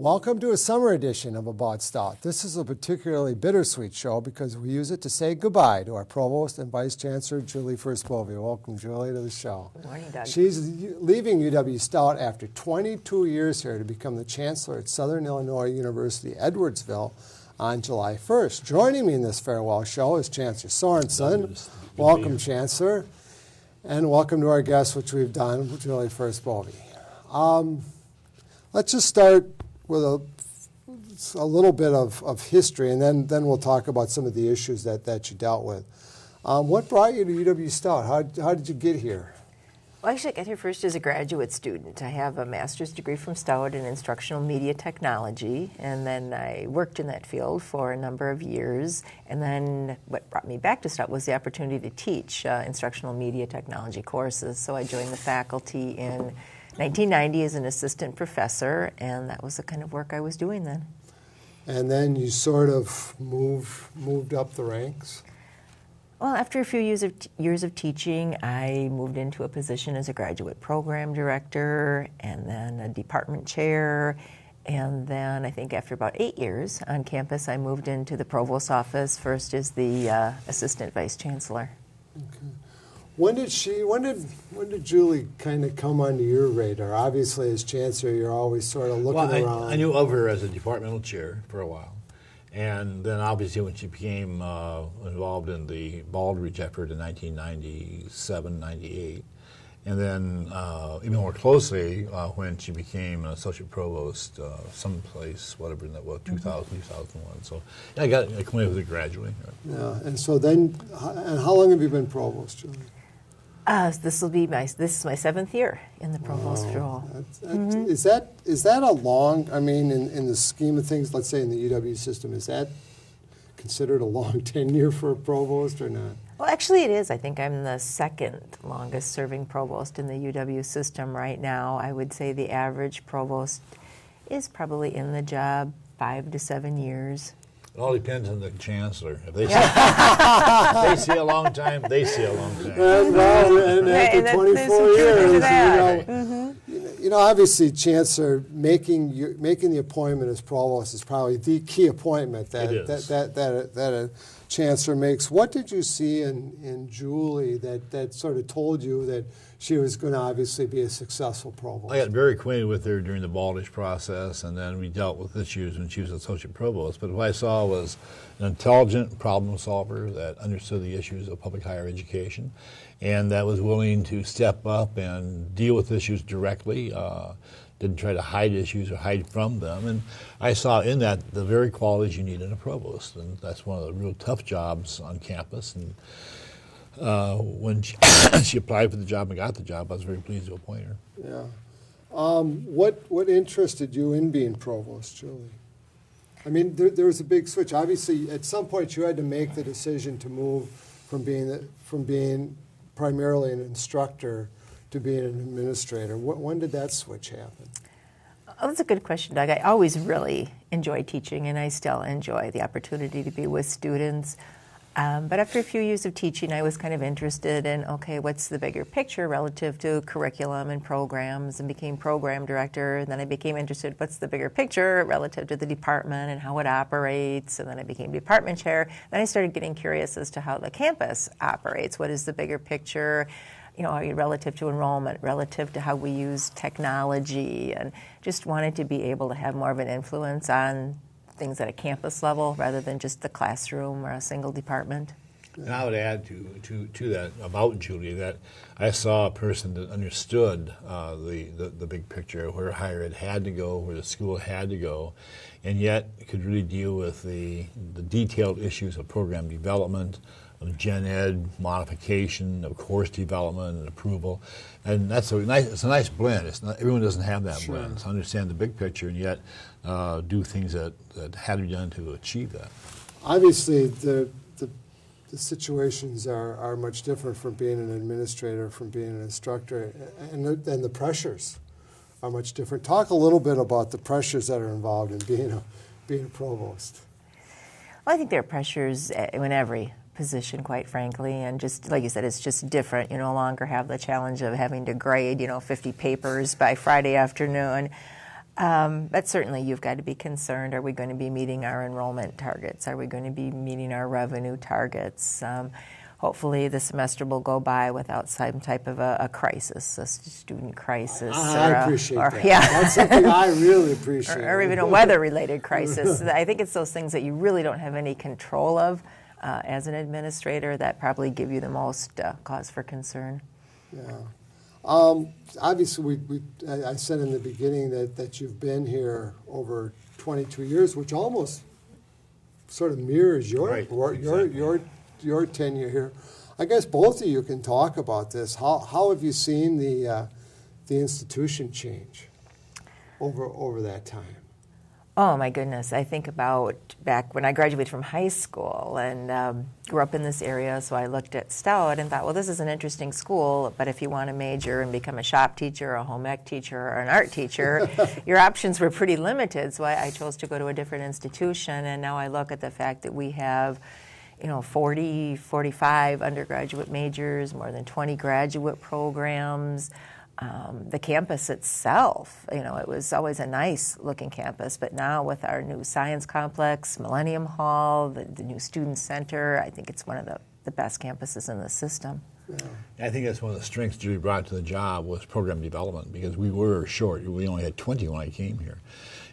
Welcome to a summer edition of About Stout. This is a particularly bittersweet show because we use it to say goodbye to our Provost and Vice Chancellor, Julie First-Bovey. Welcome, Julie, to the show. Good morning, Doug. She's leaving UW-Stout after 22 years here to become the Chancellor at Southern Illinois University, Edwardsville on July 1st. Joining me in this farewell show is Chancellor Sorensen. Welcome, Chancellor. And welcome to our guests, which we've done, Julie First-Bovey. Let's just start with a little bit of history, and then we'll talk about some of the issues that you dealt with. What brought you to UW-Stout? How did you get here? Well, actually, I got here first as a graduate student. I have a master's degree from Stout in instructional media technology, and then I worked in that field for a number of years. And then what brought me back to Stout was the opportunity to teach instructional media technology courses. So I joined the faculty in 1990 as an assistant professor, and that was the kind of work I was doing then. And then you sort of moved up the ranks? Well, after a few years of teaching, I moved into a position as a graduate program director and then a department chair. And then I think after about 8 years on campus, I moved into the provost's office, first as the assistant vice chancellor. Okay. When did Julie kind of come onto your radar? Obviously, as chancellor, you're always sort of looking around. I knew of her as a departmental chair for a while. And then obviously when she became involved in the Baldrige effort in 1997, 98, and then even more closely when she became an associate provost someplace, whatever that was, 2000, 2001. So yeah, I acquainted with her gradually. Yeah, and so then, and how long have you been provost, Julie? This is my 7th year in the provost role. Is that a long? I mean, in the scheme of things, let's say in the UW system, is that considered a long tenure for a provost or not? Well, actually, it is. I think I'm the second longest serving provost in the UW system right now. I would say the average provost is probably in the job 5 to 7 years. It all depends on the chancellor. If they, if they see a long time, they see a long time. And after 24 years, you know, obviously, chancellor making the appointment as provost is probably the key appointment that a chancellor makes. What did you see in Julie that sort of told you that she was going to obviously be a successful provost? I got very acquainted with her during the Baldrige process, and then we dealt with issues when she was associate provost. But what I saw was an intelligent problem solver that understood the issues of public higher education, and that was willing to step up and deal with issues directly. Didn't try to hide issues or hide from them. And I saw in that the very qualities you need in a provost, and that's one of the real tough jobs on campus. And when she applied for the job and got the job, I was very pleased to appoint her. Yeah. What interested you in being provost, Julie? I mean, there was a big switch. Obviously, at some point, you had to make the decision to move from being primarily an instructor to being an administrator. When did that switch happen? Oh, that's a good question, Doug. I always really enjoy teaching, and I still enjoy the opportunity to be with students. But after a few years of teaching, I was kind of interested in, okay, what's the bigger picture relative to curriculum and programs, and became program director. And then I became interested, what's the bigger picture relative to the department and how it operates. And then I became department chair. Then I started getting curious as to how the campus operates. What is the bigger picture? You know, relative to enrollment, relative to how we use technology, and just wanted to be able to have more of an influence on things at a campus level rather than just the classroom or a single department. And I would add to that about Julie that I saw a person that understood the big picture, where higher ed had to go, where the school had to go, and yet could really deal with the detailed issues of program development, of gen ed modification, of course development and approval, and it's a nice blend. It's not, everyone doesn't have that blend. So understand the big picture and yet do things that had to be done to achieve that. Obviously, the situations are much different from being an administrator, from being an instructor, and the pressures are much different. Talk a little bit about the pressures that are involved in being a provost. Well, I think there are pressures in every position, quite frankly, and just like you said, it's just different. You no longer have the challenge of having to grade, 50 papers by Friday afternoon. But certainly you've got to be concerned, are we going to be meeting our enrollment targets? Are we going to be meeting our revenue targets? Hopefully the semester will go by without some type of a crisis, a student crisis. I appreciate that. Yeah. That's something I really appreciate. Or even a weather-related crisis. I think it's those things that you really don't have any control of as an administrator that probably give you the most cause for concern. Yeah. Obviously, I said in the beginning that you've been here over 22 years, which almost sort of mirrors your tenure here. I guess both of you can talk about this. How have you seen the institution change over that time? Oh, my goodness. I think about back when I graduated from high school and grew up in this area, so I looked at Stout and thought, well, this is an interesting school, but if you want to major and become a shop teacher, a home ec teacher, or an art teacher, your options were pretty limited, so I chose to go to a different institution, and now I look at the fact that we have 40, 45 undergraduate majors, more than 20 graduate programs. The campus itself, it was always a nice-looking campus, but now with our new science complex, Millennium Hall, the new student center, I think it's one of the best campuses in the system. Yeah. I think that's one of the strengths Julie brought to the job was program development, because we were short. We only had 20 when I came here.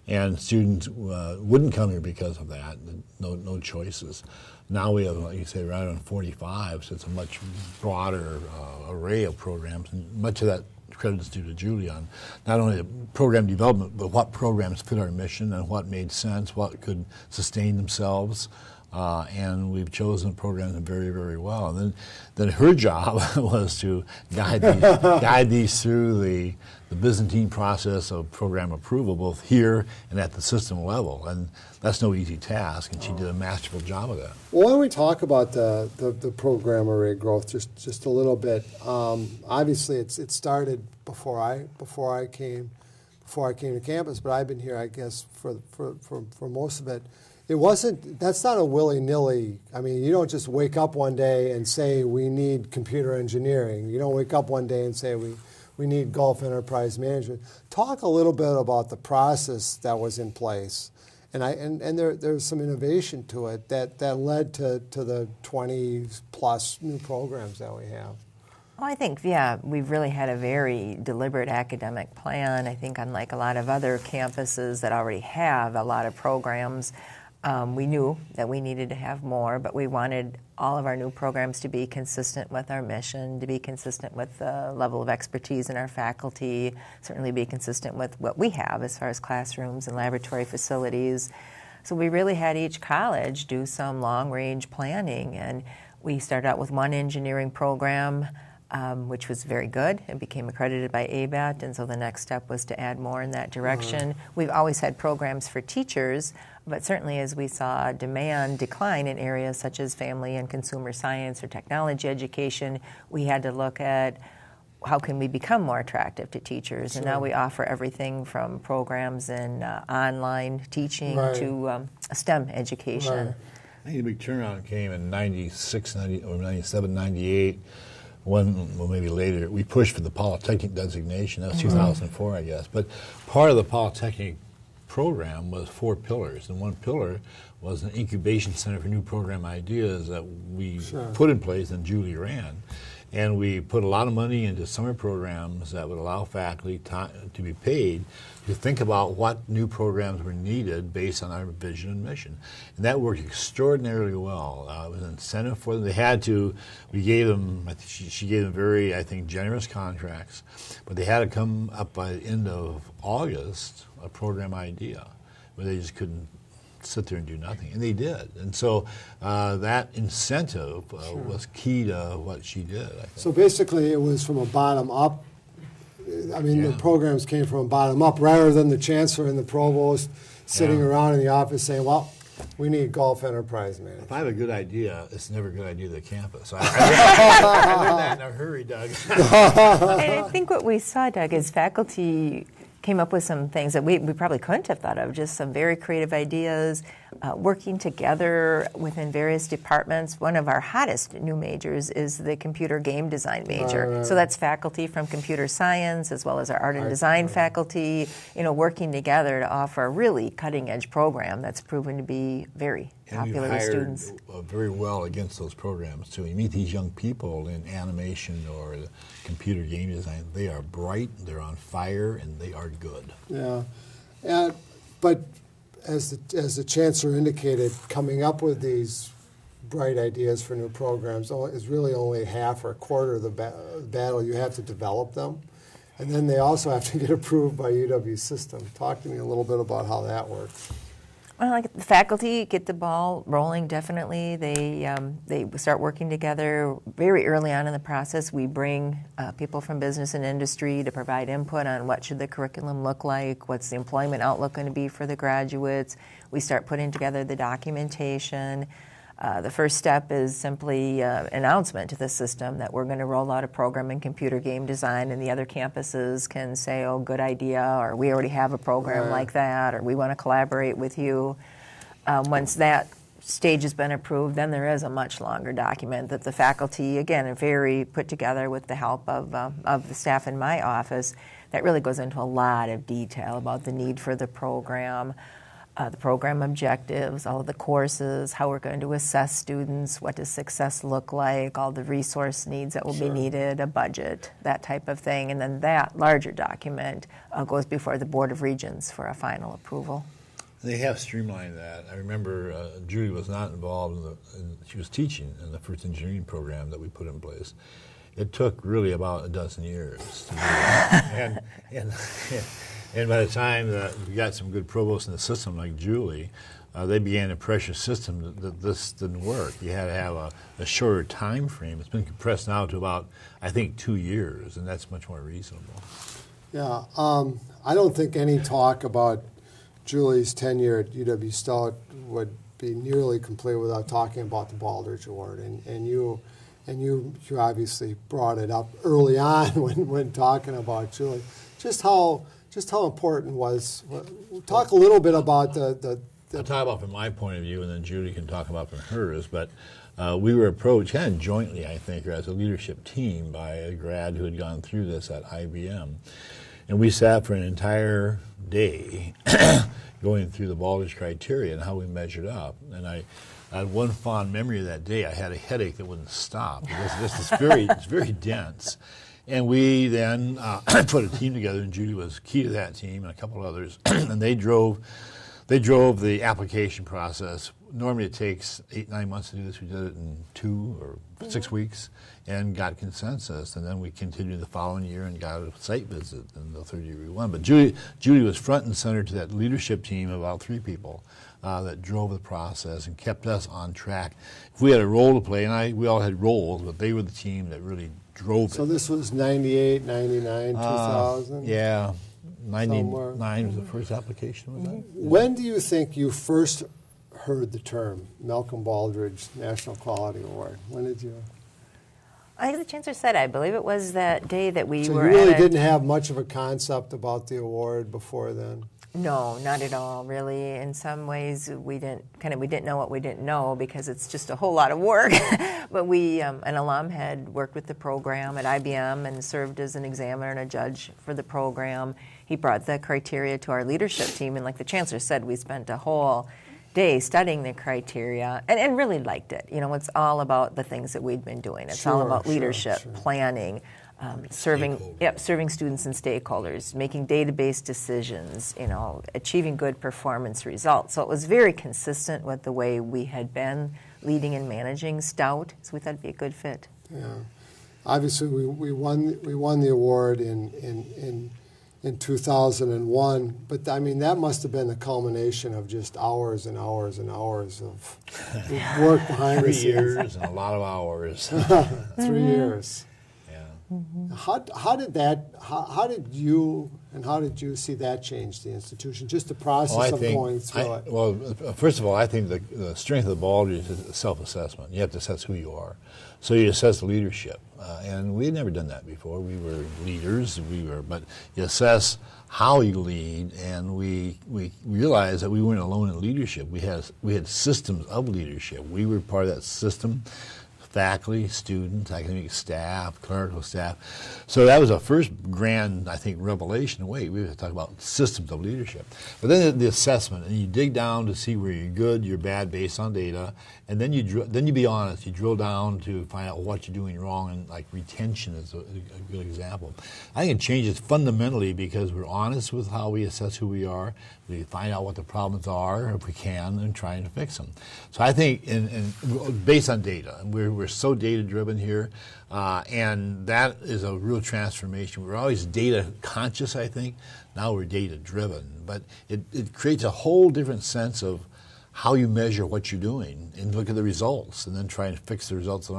And students wouldn't come here because of that, no choices. Now we have, like you say, right on 45, so it's a much broader array of programs, and much of that credit is due to Julie on not only the program development, but what programs fit our mission and what made sense, what could sustain themselves. And we've chosen programs very, very well. And then her job was to guide these through the Byzantine process of program approval, both here and at the system level. And that's no easy task, and she did a masterful job of that. Well, why don't we talk about the program array growth just a little bit? Obviously, it started before I came to campus, but I've been here, I guess, for most of it. That's not a willy-nilly, I mean, you don't just wake up one day and say we need computer engineering. You don't wake up one day and say we need Gulf Enterprise Management. Talk a little bit about the process that was in place. And there's some innovation to it that led to the 20-plus new programs that we have. Well, I think, we've really had a very deliberate academic plan. I think unlike a lot of other campuses that already have a lot of programs, we knew that we needed to have more, but we wanted all of our new programs to be consistent with our mission, to be consistent with the level of expertise in our faculty, certainly be consistent with what we have as far as classrooms and laboratory facilities. So we really had each college do some long-range planning, and we started out with one engineering program, which was very good and became accredited by ABET, and so the next step was to add more in that direction. We've always had programs for teachers, but certainly as we saw demand decline in areas such as family and consumer science or technology education, we had to look at how can we become more attractive to teachers. And now we offer everything from programs in online teaching to STEM education. I think the big turnaround came in 96, 90, or 97, 98. Well, maybe later, we pushed for the Polytechnic designation. That was 2004, I guess. But part of the Polytechnic program was 4 pillars, and one pillar was an incubation center for new program ideas that we put in place and Julie ran. And we put a lot of money into summer programs that would allow faculty to be paid to think about what new programs were needed based on our vision and mission. And that worked extraordinarily well. It was an incentive for them. They had to, we gave them, she gave them very, I think, generous contracts, but they had to come up by the end of August, a program idea, where they just couldn't sit there and do nothing, and they did. And so that incentive was key to what she did, I think. So basically it was from a bottom up. I mean, the programs came from a bottom up rather than the chancellor and the provost sitting around in the office saying, well, we need Gulf Enterprise Management. If I have a good idea, it's never a good idea to the campus. I learned that in a hurry, Doug. And I think what we saw, Doug, is faculty came up with some things that we probably couldn't have thought of, just some very creative ideas. working together within various departments. One of our hottest new majors is the computer game design major. So that's faculty from computer science as well as our art and design faculty, working together to offer a really cutting-edge program that's proven to be very popular with students. And you hired very well against those programs, too. You meet these young people in animation or computer game design. They are bright, they're on fire, and they are good. Yeah, but as the Chancellor indicated, coming up with these bright ideas for new programs is really only half or a quarter of the battle. You have to develop them, and then they also have to get approved by UW's system. Talk to me a little bit about how that works. Well, like the faculty get the ball rolling, definitely. They start working together very early on in the process. We bring people from business and industry to provide input on what should the curriculum look like, what's the employment outlook going to be for the graduates. We start putting together the documentation. The first step is simply announcement to the system that we're going to roll out a program in computer game design, and the other campuses can say, oh, good idea, or we already have a program like that, or we want to collaborate with you. Once that stage has been approved, then there is a much longer document that the faculty, again, are very put together with the help of the staff in my office that really goes into a lot of detail about the need for the program objectives, all of the courses, how we're going to assess students, what does success look like, all the resource needs that will be needed, a budget, that type of thing. And then that larger document goes before the Board of Regents for a final approval. They have streamlined that. I remember Judy was not involved she was teaching in the first engineering program that we put in place. It took really about a dozen years to do that. And by the time we got some good provosts in the system like Julie, they began to pressure system that this didn't work. You had to have a shorter time frame. It's been compressed now to about, I think, 2 years, and that's much more reasonable. Yeah, I don't think any talk about Julie's tenure at UW Stout would be nearly complete without talking about the Baldrige Award, and you obviously brought it up early on when talking about Julie. Just how important was? Talk a little bit about the I'll talk about from my point of view, and then Judy can talk about from hers. But we were approached kind of jointly, I think, or as a leadership team by a grad who had gone through this at IBM. And we sat for an entire day going through the Baldrige criteria and how we measured up. And I had one fond memory of that day. I had a headache that wouldn't stop. It's very dense. And we then put a team together, and Judy was key to that team and a couple of others. And they drove the application process. Normally it takes 8-9 months to do this. We did it in 2 or 6 weeks and got consensus. And then we continued the following year and got a site visit in the third year we won. But Judy was front and center to that leadership team of about 3 people that drove the process and kept us on track. If we had a role to play, and we all had roles, but they were the team that really drove it. So this was 98, 99, 2000? Yeah. 99 was the first application, was that? When do you think you first heard the term Malcolm Baldrige National Quality Award? When did you? I think the Chancellor said, I believe it was that day that we so were you really didn't have much of a concept about the award before then? No, not at all, really. In some ways, we didn't know what we didn't know because it's just a whole lot of work. But an alum had worked with the program at IBM and served as an examiner and a judge for the program. He brought the criteria to our leadership team, and like the Chancellor said, we spent a whole day studying the criteria and really liked it. It's all about the things that we'd been doing. It's all about leadership, planning, serving students and stakeholders, making database decisions, achieving good performance results. So it was very consistent with the way we had been leading and managing Stout, so we thought it'd be a good fit. Yeah, obviously we won the award in 2001, but I mean that must have been the culmination of just hours and hours and hours of work behind the scenes. 3 years and a lot of hours. 3 years. Mm-hmm. How did you see that change the institution? Just the process of going through it. Well, first of all, I think the strength of the Baldrige is self-assessment. You have to assess who you are. So you assess leadership, and we had never done that before. We were leaders, but you assess how you lead, and we realized that we weren't alone in leadership. We had systems of leadership. We were part of that system. Faculty, students, academic staff, clerical staff. So that was a first grand, I think, revelation. Wait, we have to talk about systems of leadership. But then the assessment, and you dig down to see where you're good, you're bad based on data, and then you be honest. You drill down to find out what you're doing wrong, and like retention is a good example. I think it changes fundamentally because we're honest with how we assess who we are. We find out what the problems are, if we can, and trying to fix them. So I think, based on data, we're so data-driven here, and that is a real transformation. We're always data conscious, I think. Now we're data-driven, but it creates a whole different sense of how you measure what you're doing and look at the results, and then try and fix the results that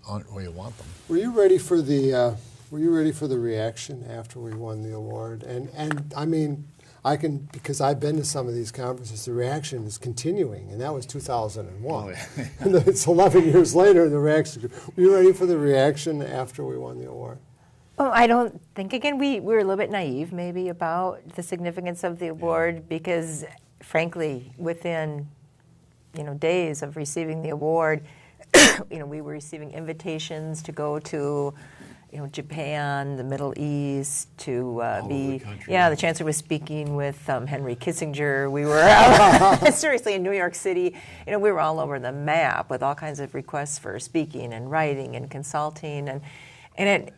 aren't where you want them. Were you ready for the reaction after we won the award? And I mean, because I've been to some of these conferences, the reaction is continuing, and that was 2001. Oh, yeah. And it's 11 years later, and the reaction. Were you ready for the reaction after we won the award? Well, I don't think, again, we were a little bit naive maybe about the significance of the award because, frankly, within days of receiving the award, we were receiving invitations to go to Japan, the Middle East, to be, the Chancellor was speaking with Henry Kissinger. We were, seriously, in New York City. We were all over the map with all kinds of requests for speaking and writing and consulting. And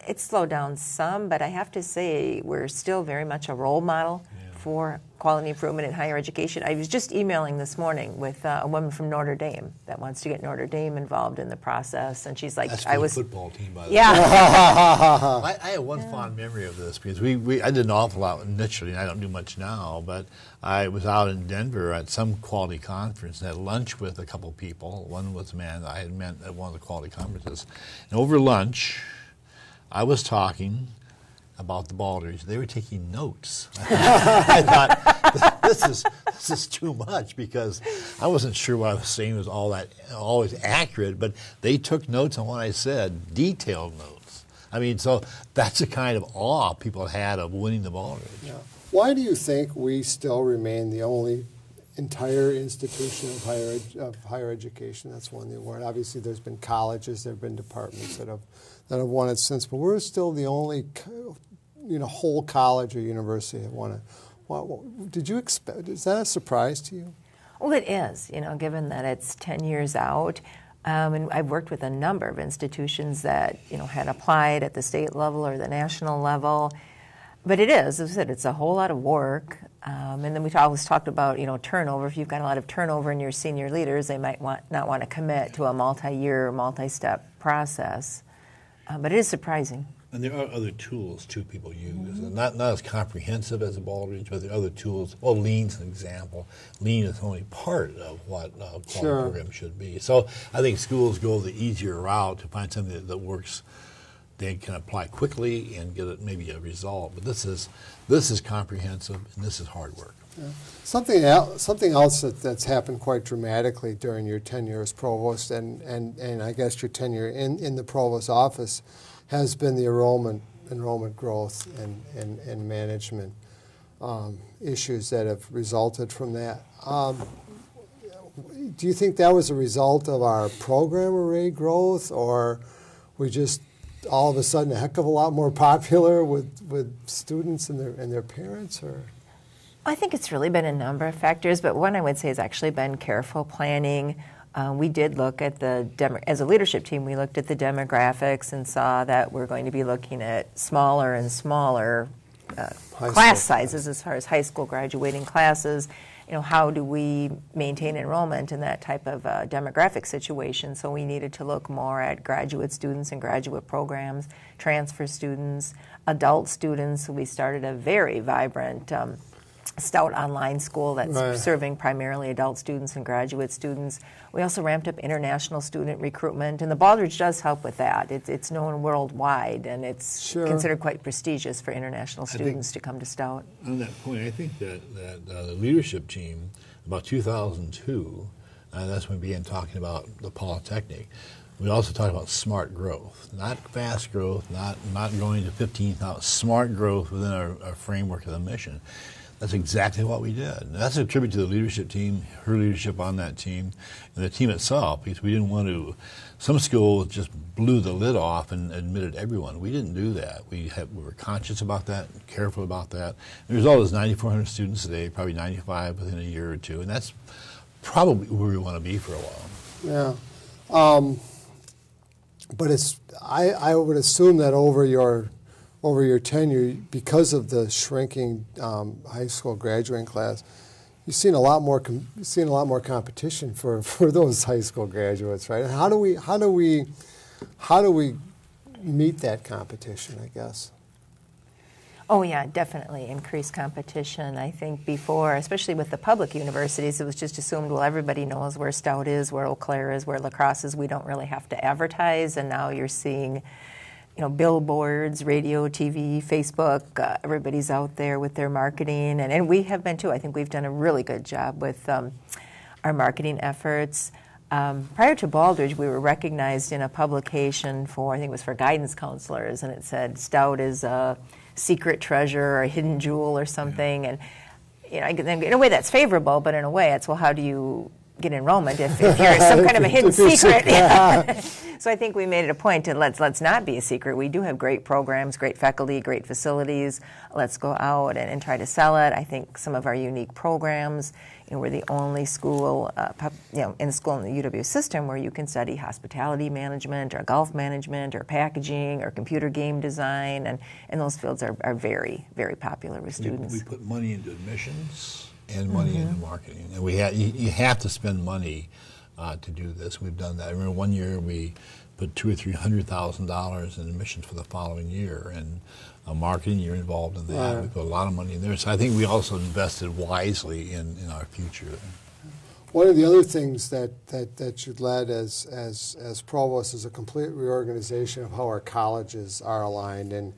it slowed down some, but I have to say we're still very much a role model for quality improvement in higher education. I was just emailing this morning with a woman from Notre Dame that wants to get Notre Dame involved in the process, and she's like, That's for the football team, by the way. Yeah. I have one fond memory of this because I did an awful lot initially, and I don't do much now, but I was out in Denver at some quality conference and had lunch with a couple people. One was a man that I had met at one of the quality conferences. And over lunch, I was talking about the Baldrige. They were taking notes. I thought, this is too much because I wasn't sure what I was saying was always accurate, but they took notes on what I said, detailed notes. I mean, so that's the kind of awe people had of winning the Baldrige. Yeah. Why do you think we still remain the only entire institution of higher education that's won the award? Obviously, there's been colleges, there have been departments that have won it since, but we're still the only whole college or university that won it. Did you expect? Is that a surprise to you? Well, it is. Given that it's 10 years out, and I've worked with a number of institutions that had applied at the state level or the national level. But it is, as I said, it's a whole lot of work. And then we always talked about turnover. If you've got a lot of turnover in your senior leaders, they might not want to commit to a multi-year, multi-step process. But it is surprising. And there are other tools, too, people use. Mm-hmm. Not as comprehensive as a Baldrige, but there are other tools. Well, Lean's an example. Lean is only part of what a quality program should be. So I think schools go the easier route to find something that works. They can apply quickly and get maybe a result. But this is comprehensive, and this is hard work. Yeah. Something else that's happened quite dramatically during your tenure as provost and I guess your tenure in the provost's office has been the enrollment growth and management issues that have resulted from that. Do you think that was a result of our program array growth, or we just all of a sudden a heck of a lot more popular with students and their parents? Or I think it's really been a number of factors, but one I would say has actually been careful planning. We did look at as a leadership team, we looked at the demographics and saw that we're going to be looking at smaller and smaller class sizes as far as high school graduating classes. How do we maintain enrollment in that type of demographic situation? So we needed to look more at graduate students and graduate programs, transfer students, adult students. So we started a very vibrant Stout online school that's serving primarily adult students and graduate students. We also ramped up international student recruitment, and the Baldrige does help with that. It's known worldwide, and it's considered quite prestigious for international students to come to Stout. On that point, I think that the leadership team, about 2002, that's when we began talking about the Polytechnic. We also talked about smart growth, not fast growth, not going to 15,000, smart growth within our framework of the mission. That's exactly what we did. And that's a tribute to the leadership team, her leadership on that team, and the team itself, because we didn't want to, some schools just blew the lid off and admitted everyone. We didn't do that. We were conscious about that, careful about that. The result is 9,400 students today, probably 95 within a year or two, and that's probably where we want to be for a while. Yeah. But I would assume that over your tenure, because of the shrinking high school graduating class, you've seen a lot more competition for those high school graduates, right? And how do we meet that competition, I guess? Oh yeah, definitely increased competition. I think before, especially with the public universities, it was just assumed, well, everybody knows where Stout is, where Eau Claire is, where La Crosse is. We don't really have to advertise, and now you're seeing, billboards, radio, TV, Facebook. Everybody's out there with their marketing, and we have been too. I think we've done a really good job with our marketing efforts. Prior to Baldrige, we were recognized in a publication I think it was for guidance counselors, and it said Stout is a secret treasure or a hidden jewel or something. And in a way that's favorable, but in a way it's, well, how do you get enrollment if you're some kind of a hidden secret? So I think we made it a point to let's not be a secret. We do have great programs, great faculty, great facilities. Let's go out and try to sell it. I think some of our unique programs, we're the only school, in the UW system where you can study hospitality management or golf management or packaging or computer game design, and those fields are very, very popular with students. We put money into admissions and money into marketing, and you have to spend money to do this. We've done that. I remember one year we put $200,000 or $300,000 in admissions for the following year, and marketing, you're involved in that. Right. We put a lot of money in there. So I think we also invested wisely in our future. One of the other things that you led as provost is a complete reorganization of how our colleges are aligned, and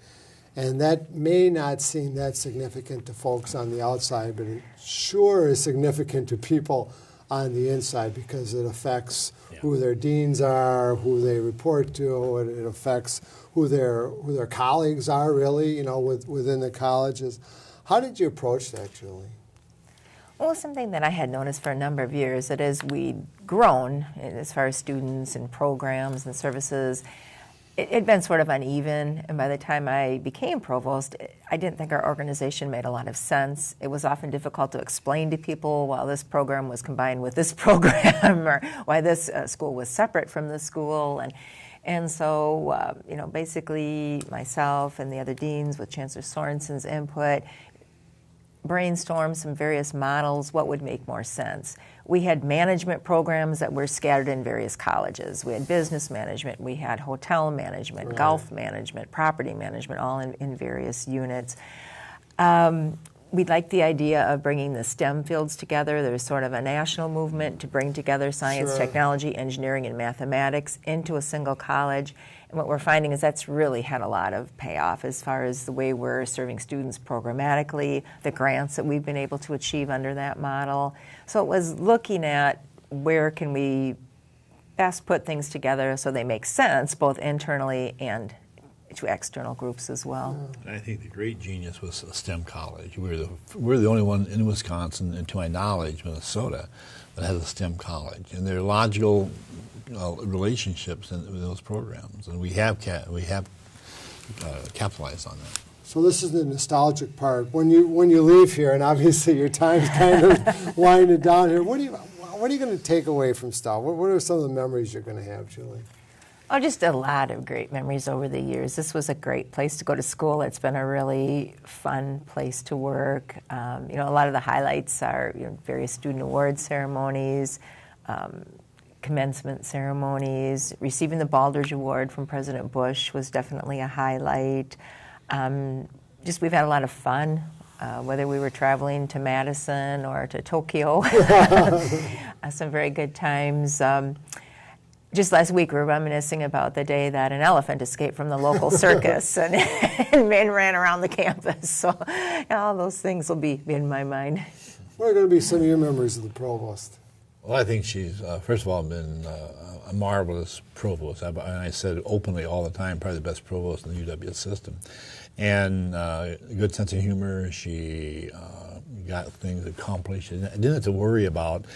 that may not seem that significant to folks on the outside, but it sure is significant to people on the inside because it affects who their deans are, who they report to, and it affects who their colleagues are really, within the colleges. How did you approach that, Julie? Well, something that I had noticed for a number of years, that as we'd grown as far as students and programs and services, it had been sort of uneven, and by the time I became provost, I didn't think our organization made a lot of sense. It was often difficult to explain to people why this program was combined with this program, or why this school was separate from this school, and so basically myself and the other deans, with Chancellor Sorensen's input, brainstormed some various models, what would make more sense. We had management programs that were scattered in various colleges. We had business management, we had hotel management, golf management, property management, all in various units. We liked the idea of bringing the STEM fields together. There's sort of a national movement to bring together science, technology, engineering, and mathematics into a single college. And what we're finding is that's really had a lot of payoff as far as the way we're serving students programmatically, the grants that we've been able to achieve under that model. So it was looking at where can we best put things together so they make sense, both internally and to external groups as well. I think the great genius was STEM college. We're the only one in Wisconsin, and to my knowledge, Minnesota, that has a STEM college, and there are logical relationships in those programs, and we have capitalized on that. So this is the nostalgic part. When you leave here, and obviously your time's kind of winding down here, what are you going to take away from Stout? What are some of the memories you're going to have, Julie? Oh, just a lot of great memories over the years. This was a great place to go to school. It's been a really fun place to work. A lot of the highlights are various student award ceremonies, commencement ceremonies. Receiving the Baldrige Award from President Bush was definitely a highlight. We've had a lot of fun whether we were traveling to Madison or to Tokyo. Some very good times. Just last week, we were reminiscing about the day that an elephant escaped from the local circus and ran around the campus. So all those things will be in my mind. What are going to be some of your memories of the provost? Well, I think she's, first of all, been a marvelous provost. I said openly all the time, probably the best provost in the UW system. And a good sense of humor. She got things accomplished. I didn't have to worry about,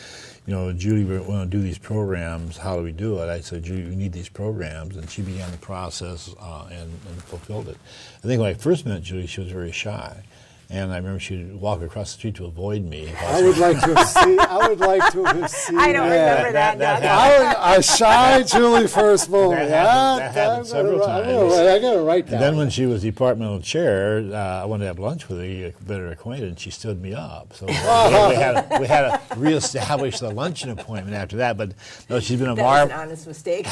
Judy, we want to do these programs. How do we do it? I said, Judy, we need these programs. And she began the process and fulfilled it. I think when I first met Judy, she was very shy. And I remember she'd walk across the street to avoid me. I would like to have seen. I don't remember that. A shy Julie first moment. That happened several times. I got to write that. And then when she was departmental chair, I wanted to have lunch with her, get better acquainted, and she stood me up. So we had to reestablish the luncheon appointment after that. But no, she's been that was an honest mistake.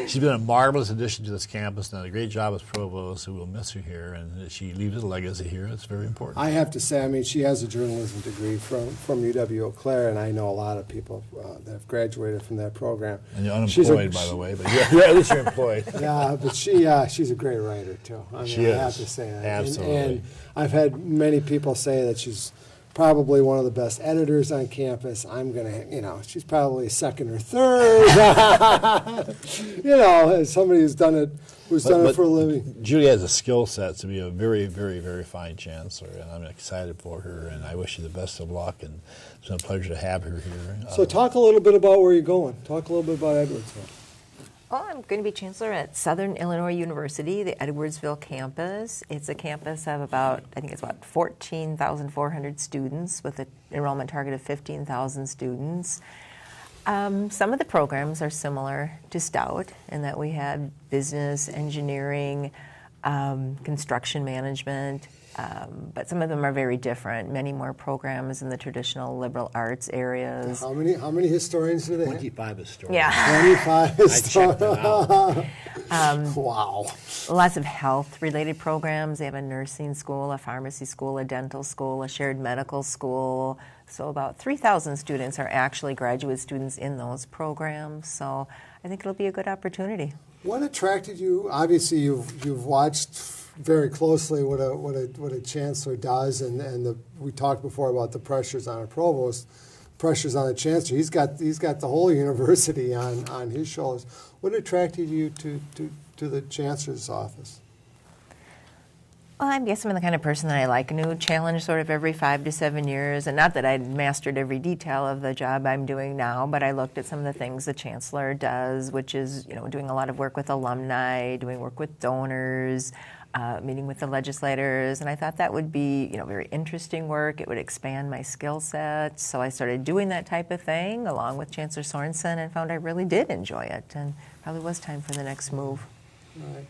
She's been a marvelous addition to this campus. Done a great job as provost. So we'll miss her here, and she leaves a legacy here. It's very important. I have to say, she has a journalism degree from UW Eau Claire, and I know a lot of people that have graduated from that program. And you're unemployed, by the way, but at least you're employed. Yeah, but she's a great writer, too. She is. I have to say that. Absolutely. And I've had many people say that she's probably one of the best editors on campus. I'm going to, she's probably second or third. As somebody who's done it for a living. Judy has a skill set to be a very, very, very fine chancellor, and I'm excited for her, and I wish you the best of luck, and it's been a pleasure to have her here. So talk a little bit about where you're going. Talk a little bit about Edwardsville. Well, I'm going to be chancellor at Southern Illinois University, the Edwardsville campus. It's a campus of about 14,400 students with an enrollment target of 15,000 students. Some of the programs are similar to Stout in that we have business, engineering, construction management, but some of them are very different. Many more programs in the traditional liberal arts areas. How many historians do they have? 25 historians. Yeah. 25 historians. I checked them out. Wow. Lots of health-related programs. They have a nursing school, a pharmacy school, a dental school, a shared medical school. So about 3,000 students are actually graduate students in those programs. So I think it'll be a good opportunity. What attracted you? Obviously, you've watched very closely what a chancellor does, and we talked before about the pressures on a provost, pressures on the chancellor. He's got the whole university on his shoulders. What attracted you to the chancellor's office? Well, I guess I'm the kind of person that I like a new challenge sort of every 5 to 7 years. And not that I'd mastered every detail of the job I'm doing now, but I looked at some of the things the chancellor does, which is, doing a lot of work with alumni, doing work with donors, meeting with the legislators. And I thought that would be, very interesting work. It would expand my skill set. So I started doing that type of thing along with Chancellor Sorensen and found I really did enjoy it. And probably was time for the next move. All right.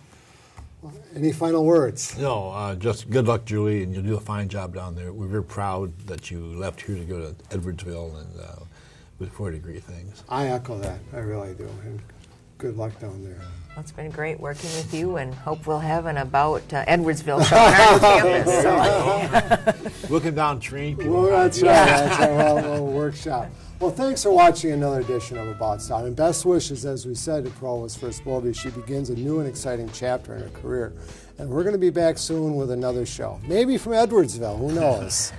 Any final words? No, just good luck, Julie, and you'll do a fine job down there. We're very proud that you left here to go to Edwardsville, and look forward to great things. I echo that. I really do. And good luck down there. Well, it's been great working with you, and hope we'll have an About Edwardsville show on our campus. We'll come down and train people. Well, that's right. That's our little workshop. Well, thanks for watching another edition of About Stout. And best wishes, as we said, to Provost First Bowlby. She begins a new and exciting chapter in her career. And we're going to be back soon with another show. Maybe from Edwardsville. Who knows?